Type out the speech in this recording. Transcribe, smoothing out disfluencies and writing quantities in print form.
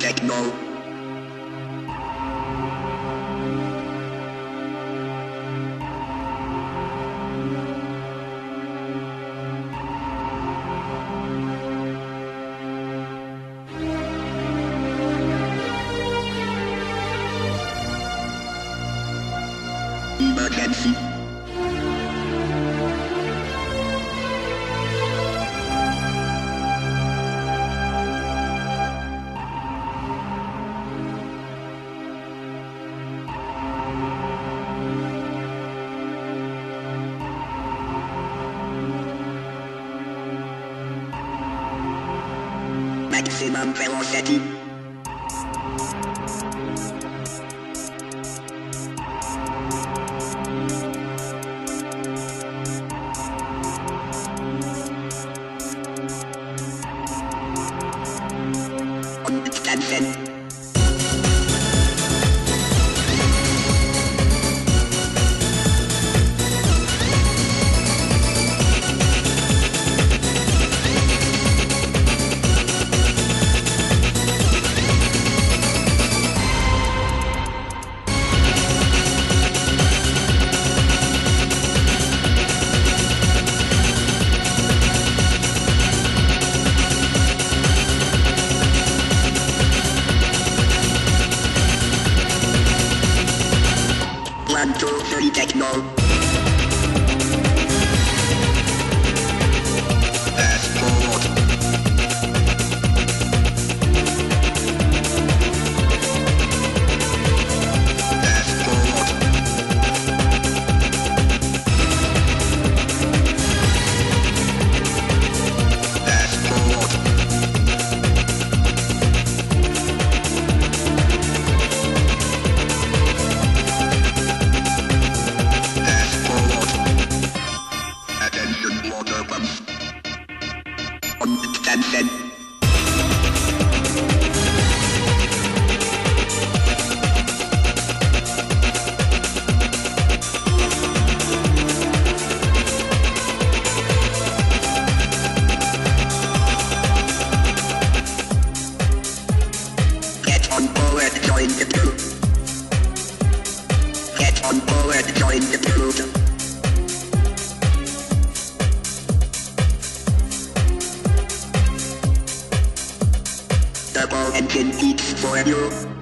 techno. Emergency. Maximum velocity. Extension. Plan 2-3 techno. Fast forward. Fast forward. Fast forward. Water pumps. On extension. Get on board, join the crew. Get on board, join the crew. Turbo engine beats for you.